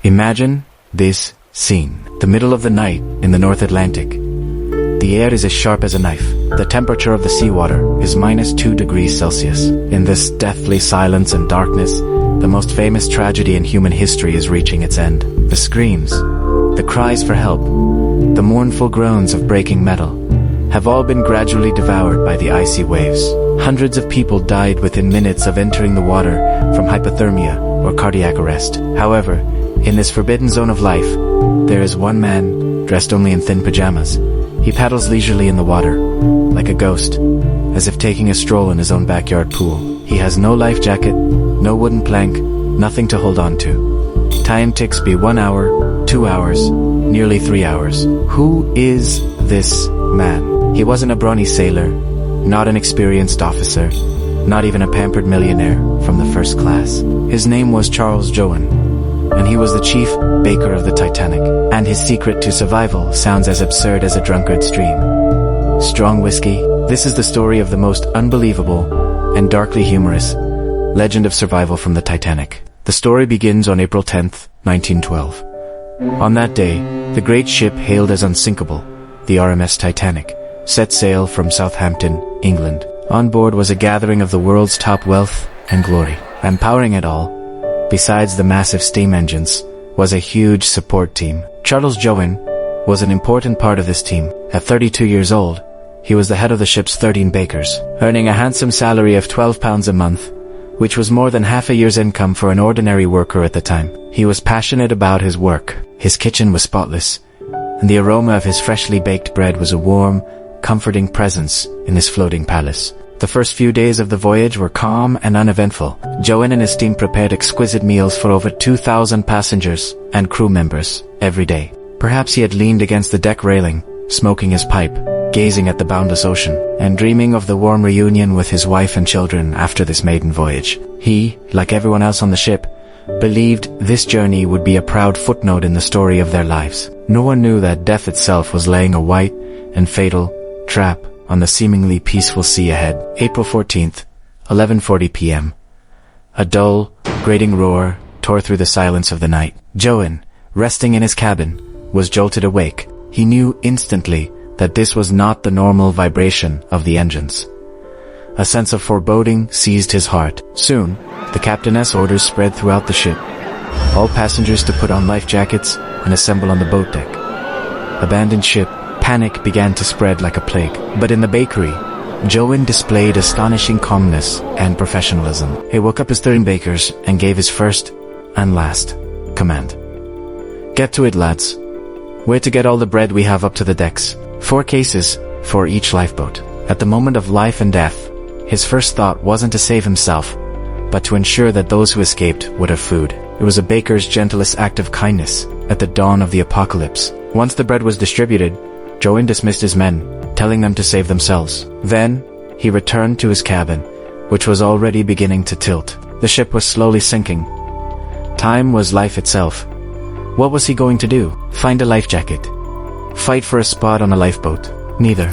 Imagine this scene. The middle of the night in the North Atlantic. The air is as sharp as a knife. The temperature of the seawater is -2 degrees Celsius. In this deathly silence and darkness, the most famous tragedy in human history is reaching its end. The screams, the cries for help, the mournful groans of breaking metal have all been gradually devoured by the icy waves. Hundreds of people died within minutes of entering the water from hypothermia or cardiac arrest. However, in this forbidden zone of life, there is one man, dressed only in thin pajamas. He paddles leisurely in the water, like a ghost, as if taking a stroll in his own backyard pool. He has no life jacket, no wooden plank, nothing to hold on to. Time ticks by 1 hour, 2 hours, nearly 3 hours. Who is this man? He wasn't a brawny sailor, not an experienced officer, not even a pampered millionaire from the first class. His name was Charles Joen, and he was the chief baker of the Titanic. And his secret to survival sounds as absurd as a drunkard's dream. Strong whiskey. This is the story of the most unbelievable and darkly humorous legend of survival from the Titanic. The story begins on April 10th, 1912. On that day, the great ship hailed as unsinkable, the RMS Titanic, set sail from Southampton, England. On board was a gathering of the world's top wealth and glory. And powering it all, besides the massive steam engines, was a huge support team. Charles Joen was an important part of this team. At 32 years old, he was the head of the ship's 13 bakers, earning a handsome salary of £12 a month, which was more than half a year's income for an ordinary worker at the time. He was passionate about his work. His kitchen was spotless, and the aroma of his freshly baked bread was a warm, comforting presence in his floating palace. The first few days of the voyage were calm and uneventful. Joen and his team prepared exquisite meals for over 2,000 passengers and crew members every day. Perhaps he had leaned against the deck railing, smoking his pipe, gazing at the boundless ocean, and dreaming of the warm reunion with his wife and children after this maiden voyage. He, like everyone else on the ship, believed this journey would be a proud footnote in the story of their lives. No one knew that death itself was laying a white and fatal trap on the seemingly peaceful sea ahead. April 14th, 11:40 p.m. A dull, grating roar tore through the silence of the night. Joen, resting in his cabin, was jolted awake. He knew instantly that this was not the normal vibration of the engines. A sense of foreboding seized his heart. Soon, the captainess orders spread throughout the ship. All passengers to put on life jackets and assemble on the boat deck. Abandoned ship. Panic began to spread like a plague. But in the bakery, Joen displayed astonishing calmness and professionalism. He woke up his 13 bakers and gave his first and last command. "Get to it, lads. We're to get all the bread we have up to the decks. 4 cases for each lifeboat." At the moment of life and death, his first thought wasn't to save himself, but to ensure that those who escaped would have food. It was a baker's gentlest act of kindness at the dawn of the apocalypse. Once the bread was distributed, Joen dismissed his men, telling them to save themselves. Then, he returned to his cabin, which was already beginning to tilt. The ship was slowly sinking. Time was life itself. What was he going to do? Find a life jacket? Fight for a spot on a lifeboat? Neither.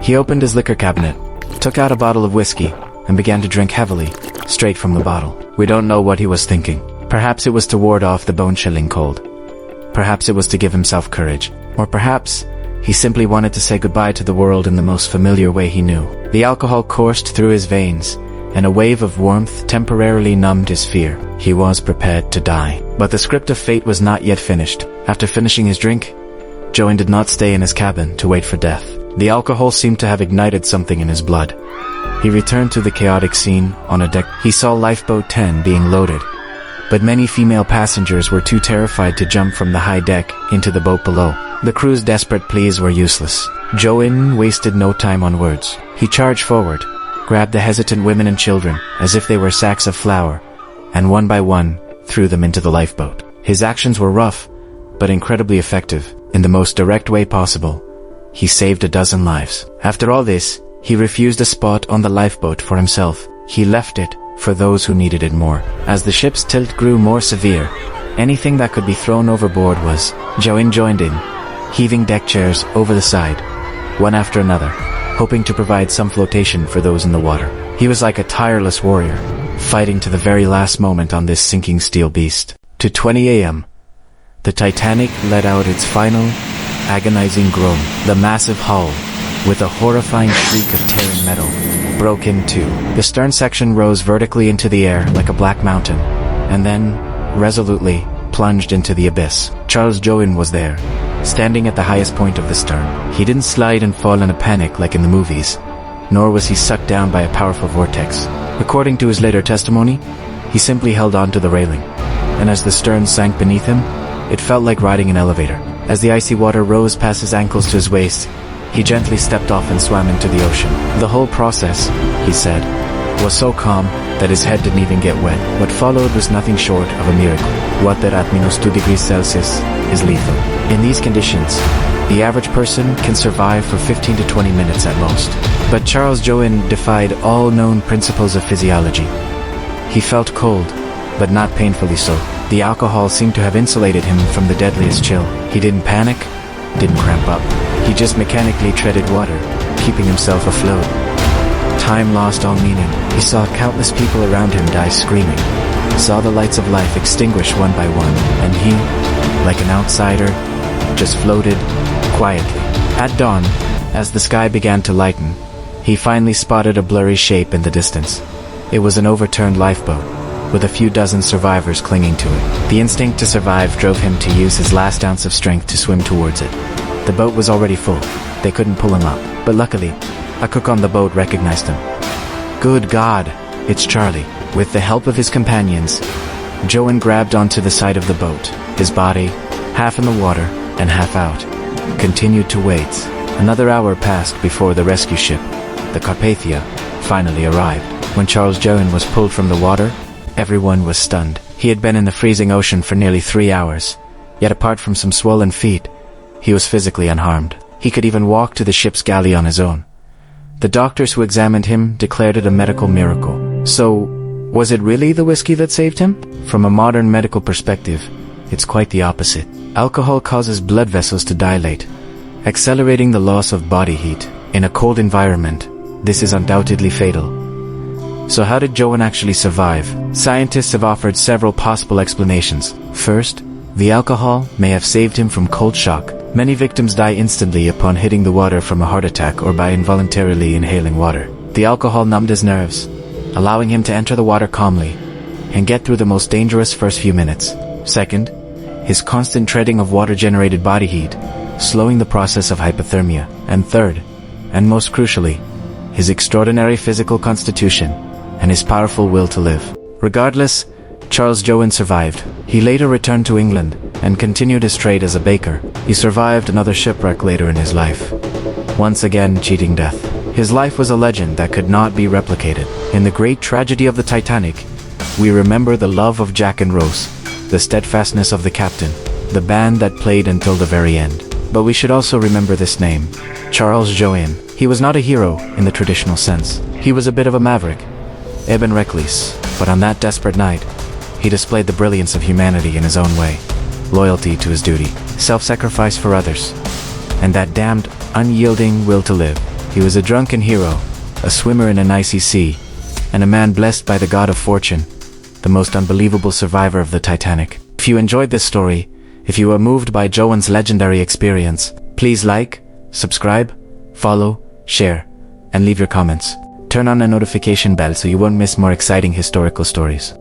He opened his liquor cabinet, took out a bottle of whiskey, and began to drink heavily, straight from the bottle. We don't know what he was thinking. Perhaps it was to ward off the bone-chilling cold. Perhaps it was to give himself courage. Or perhaps he simply wanted to say goodbye to the world in the most familiar way he knew. The alcohol coursed through his veins, and a wave of warmth temporarily numbed his fear. He was prepared to die. But the script of fate was not yet finished. After finishing his drink, Joen did not stay in his cabin to wait for death. The alcohol seemed to have ignited something in his blood. He returned to the chaotic scene on a deck. He saw Lifeboat 10 being loaded, but many female passengers were too terrified to jump from the high deck into the boat below. The crew's desperate pleas were useless. Joen wasted no time on words. He charged forward, grabbed the hesitant women and children as if they were sacks of flour, and one by one threw them into the lifeboat. His actions were rough, but incredibly effective. In the most direct way possible, he saved a dozen lives. After all this, he refused a spot on the lifeboat for himself. He left it for those who needed it more. As the ship's tilt grew more severe, anything that could be thrown overboard was. Joen joined in, heaving deck chairs over the side, one after another, hoping to provide some flotation for those in the water. He was like a tireless warrior, fighting to the very last moment on this sinking steel beast. To 20 a.m., the Titanic let out its final, agonizing groan. The massive hull, with a horrifying shriek of tearing metal, broke in two. The stern section rose vertically into the air like a black mountain, and then, resolutely, plunged into the abyss. Charles Joen was there, standing at the highest point of the stern. He didn't slide and fall in a panic like in the movies, nor was he sucked down by a powerful vortex. According to his later testimony, he simply held on to the railing, and as the stern sank beneath him, it felt like riding an elevator. As the icy water rose past his ankles to his waist, he gently stepped off and swam into the ocean. The whole process, he said, was so calm that his head didn't even get wet. What followed was nothing short of a miracle. Water at -2 degrees Celsius is lethal. In these conditions, the average person can survive for 15 to 20 minutes at most. But Charles Joen defied all known principles of physiology. He felt cold, but not painfully so. The alcohol seemed to have insulated him from the deadliest chill. He didn't panic, didn't cramp up. He just mechanically treaded water, keeping himself afloat. Time lost all meaning. He saw countless people around him die screaming, saw the lights of life extinguish one by one, and he, like an outsider, just floated quietly. At dawn, as the sky began to lighten, he finally spotted a blurry shape in the distance. It was an overturned lifeboat, with a few dozen survivors clinging to it. The instinct to survive drove him to use his last ounce of strength to swim towards it. The boat was already full. They couldn't pull him up. But luckily, a cook on the boat recognized him. Good God, it's Charlie. With the help of his companions, Joen grabbed onto the side of the boat. His body, half in the water and half out, continued to wait. Another hour passed before the rescue ship, the Carpathia, finally arrived. When Charles Joen was pulled from the water, everyone was stunned. He had been in the freezing ocean for nearly 3 hours, yet apart from some swollen feet, he was physically unharmed. He could even walk to the ship's galley on his own. The doctors who examined him declared it a medical miracle. So, was it really the whiskey that saved him? From a modern medical perspective, it's quite the opposite. Alcohol causes blood vessels to dilate, accelerating the loss of body heat. In a cold environment, this is undoubtedly fatal. So how did Joen actually survive? Scientists have offered several possible explanations. First, the alcohol may have saved him from cold shock. Many victims die instantly upon hitting the water from a heart attack or by involuntarily inhaling water. The alcohol numbed his nerves, allowing him to enter the water calmly and get through the most dangerous first few minutes. Second, his constant treading of water generated body heat, slowing the process of hypothermia. And third, and most crucially, his extraordinary physical constitution and his powerful will to live. Regardless, Charles Joen survived. He later returned to England and continued his trade as a baker. He survived another shipwreck later in his life, once again cheating death. His life was a legend that could not be replicated. In the great tragedy of the Titanic, we remember the love of Jack and Rose, the steadfastness of the captain, the band that played until the very end. But we should also remember this name, Charles Joen. He was not a hero in the traditional sense. He was a bit of a maverick, eben reckless, but on that desperate night, he displayed the brilliance of humanity in his own way, loyalty to his duty, self-sacrifice for others, and that damned, unyielding will to live. He was a drunken hero, a swimmer in an icy sea, and a man blessed by the god of fortune, the most unbelievable survivor of the Titanic. If you enjoyed this story, if you were moved by Joen's legendary experience, please like, subscribe, follow, share, and leave your comments. Turn on the notification bell so you won't miss more exciting historical stories.